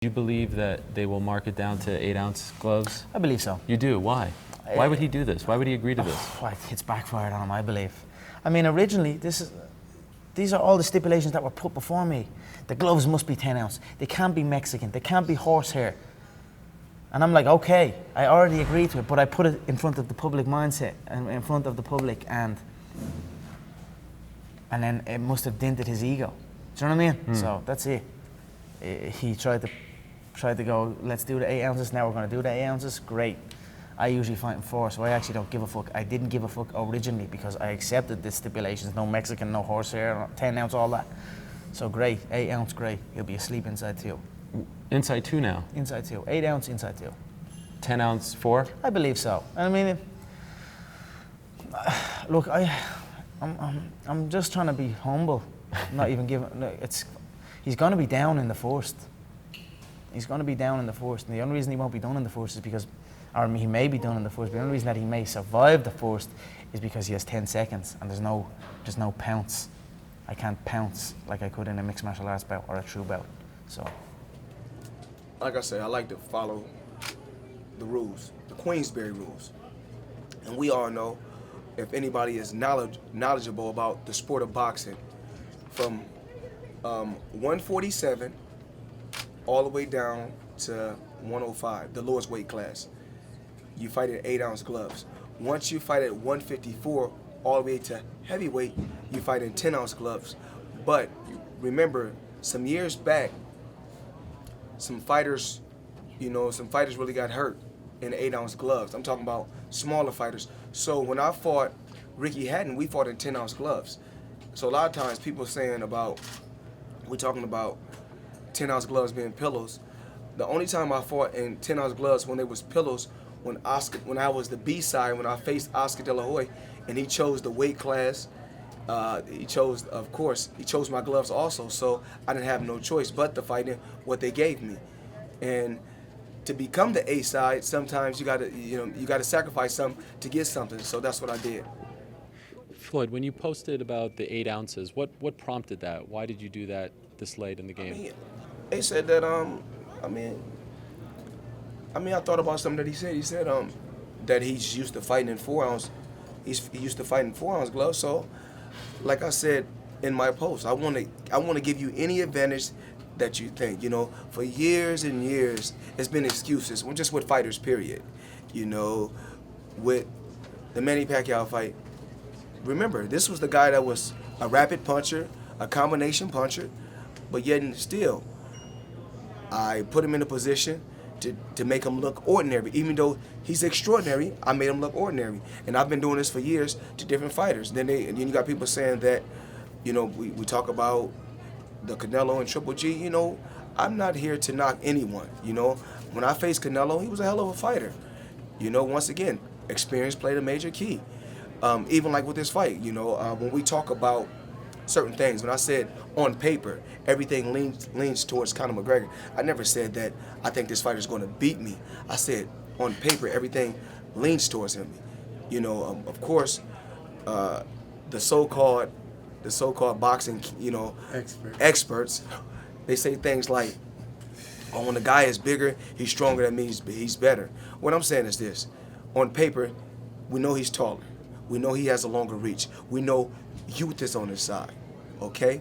Do you believe that they will mark it down to 8-ounce gloves? I believe so. You do? Why? Why would he do this? Why would he agree to this? It's backfired on him, I believe. I mean, originally, these are all the stipulations that were put before me. The gloves must be 10 ounce. They can't be Mexican. They can't be horsehair. And I'm like, okay, I already agreed to it, but I put it in front of the public mindset, and in front of the public, and then it must have dented his ego. Do you know what I mean? So that's it. He tried to go, let's do the 8 ounces, now we're going to do the 8 ounces, great. I usually fight in 4, so I actually don't give a fuck. I didn't give a fuck originally because I accepted the stipulations, no Mexican, no horsehair, 10 ounce, all that. So great, 8 ounce, great. He'll be asleep inside 2. Inside 2 now? Inside 2, 8 ounce, inside 2. 10 ounce 4? I believe so. I mean, look, I'm just trying to be humble, not even giving, he's going to be down in the first. He's going to be down in the first, and the only reason he won't be done in the first is because, or he may be done in the first, but the only reason that he may survive the first is because he has 10 seconds and there's no pounce. I can't pounce like I could in a mixed martial arts bout or a true bout. So, like I said, I like to follow the rules, the Queensberry rules. And we all know, if anybody is knowledgeable about the sport of boxing, from 147 all the way down to 105, the lowest weight class, you fight in 8 ounce gloves. Once you fight at 154 all the way to heavyweight, you fight in 10 ounce gloves. But remember, some years back, some fighters really got hurt in 8 ounce gloves. I'm talking about smaller fighters. So when I fought Ricky Hatton, we fought in 10 ounce gloves. So a lot of times people saying we're talking about 10 ounce gloves being pillows. The only time I fought in 10 ounce gloves when they was pillows, when I was the B side, when I faced Oscar De La Hoya, and he chose the weight class. He chose my gloves also, so I didn't have no choice but to fight in what they gave me. And to become the A side, sometimes you gotta sacrifice something to get something. So that's what I did. Floyd, when you posted about the 8 ounces, what prompted that? Why did you do that this late in the game? They said that I thought about something that he said. He said that he's used to fighting in 4 ounce. He used to fight in 4 ounce gloves. So, like I said in my post, I want to give you any advantage that you think. You know, for years and years, it's been excuses. Well, just with fighters, period. You know, with the Manny Pacquiao fight. Remember, this was the guy that was a rapid puncher, a combination puncher, but yet and still, I put him in a position to make him look ordinary. Even though he's extraordinary, I made him look ordinary. And I've been doing this for years to different fighters. Then you got people saying that, you know, we talk about the Canelo and Triple G. You know, I'm not here to knock anyone. You know, when I faced Canelo, he was a hell of a fighter. You know, once again, experience played a major key. Even like with this fight, you know, when we talk about certain things, when I said on paper everything leans towards Conor McGregor, I never said that I think this fighter's going to beat me. I said on paper everything leans towards him. You know, of course, the so-called boxing, you know, experts, they say things like, oh, when the guy is bigger, he's stronger, that means he's better. What I'm saying is this: on paper, we know he's taller. We know he has a longer reach. We know youth is on his side, okay?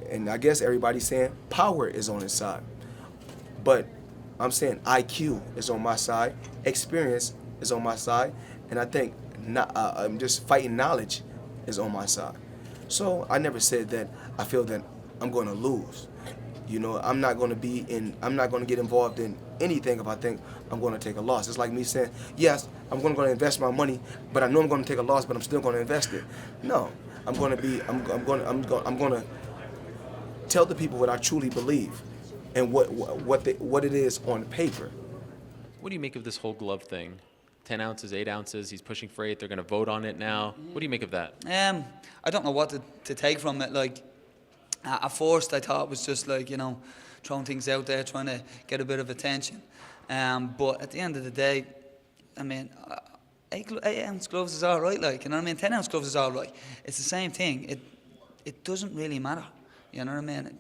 And I guess everybody's saying power is on his side. But I'm saying IQ is on my side, experience is on my side, and I think just fighting knowledge is on my side. So I never said that I feel that I'm going to lose. You know, I'm not going to get involved in anything if I think I'm going to take a loss. It's like me saying, yes, I'm going to invest my money, but I know I'm going to take a loss, but I'm still going to invest it. No, I'm going to tell the people what I truly believe and what it is on paper. What do you make of this whole glove thing? 10 ounces, 8 ounces, he's pushing for 8, they're going to vote on it now. What do you make of that? I don't know what to take from it. Like, at first I thought it was just like, you know, throwing things out there, trying to get a bit of attention. But at the end of the day, I mean, 8 ounce gloves is all right, like, you know what I mean? 10 ounce gloves is all right. It's the same thing. It doesn't really matter, you know what I mean?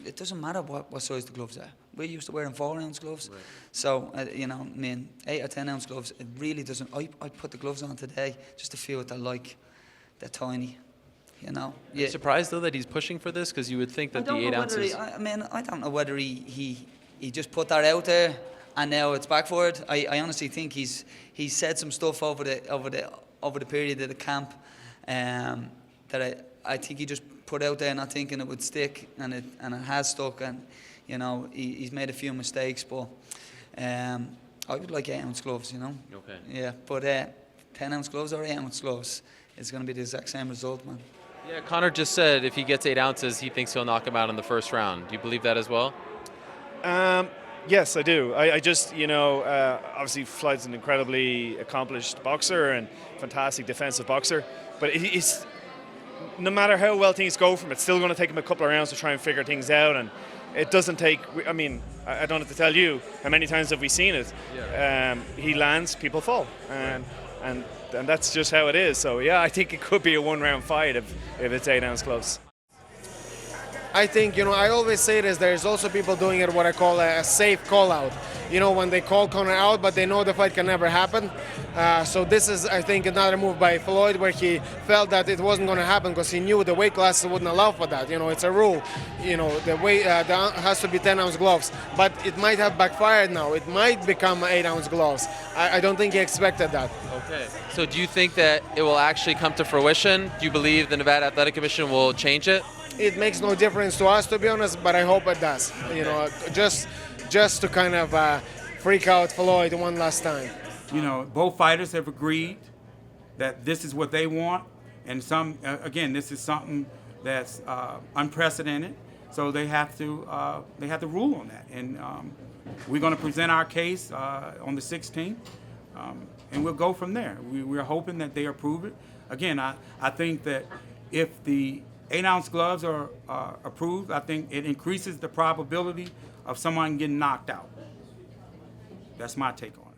it doesn't matter what size the gloves are. We're used to wearing 4-ounce gloves. Right. So, you know, I mean, 8 or 10-ounce gloves, it really doesn't. I put the gloves on today just to feel what they're like. They're tiny, you know. Are you surprised, though, that he's pushing for this? Because you would think that the 8 ounces... I mean, I don't know whether he just put that out there and now it's backfired. I honestly think he's said some stuff over the period of the camp that I think he just put out there not thinking it would stick, and it has stuck, and you know he's made a few mistakes, but I would like 8-ounce gloves, you know. Okay. Yeah, but 10-ounce gloves or 8-ounce gloves, it's going to be the exact same result, man. Yeah, Conor just said if he gets 8 ounces, he thinks he'll knock him out in the first round. Do you believe that as well? Yes, I do. I just, you know, obviously Floyd's an incredibly accomplished boxer and fantastic defensive boxer, but it's no matter how well things go for him, it's still going to take him a couple of rounds to try and figure things out, and it doesn't take, I mean, I don't have to tell you how many times have we seen it. Yeah. He lands, people fall, and that's just how it is. So yeah, I think it could be a 1-round fight if it's 8-ounce gloves. I think, you know, I always say this, there's also people doing it what I call a safe call out. You know, when they call Conor out, but they know the fight can never happen. So this is, I think, another move by Floyd where he felt that it wasn't going to happen because he knew the weight classes wouldn't allow for that. You know, it's a rule. You know, the weight there has to be 10-ounce gloves. But it might have backfired now. It might become 8-ounce gloves. I don't think he expected that. Okay. So do you think that it will actually come to fruition? Do you believe the Nevada Athletic Commission will change it? It makes no difference to us, to be honest, but I hope it does. You know, just to kind of freak out Floyd one last time. You know, both fighters have agreed that this is what they want, and again, this is something that's unprecedented. So they have to rule on that, and we're going to present our case on the 16th, and we'll go from there. We're hoping that they approve it. Again, I think that if the 8-ounce gloves are approved, I think it increases the probability of someone getting knocked out. That's my take on it.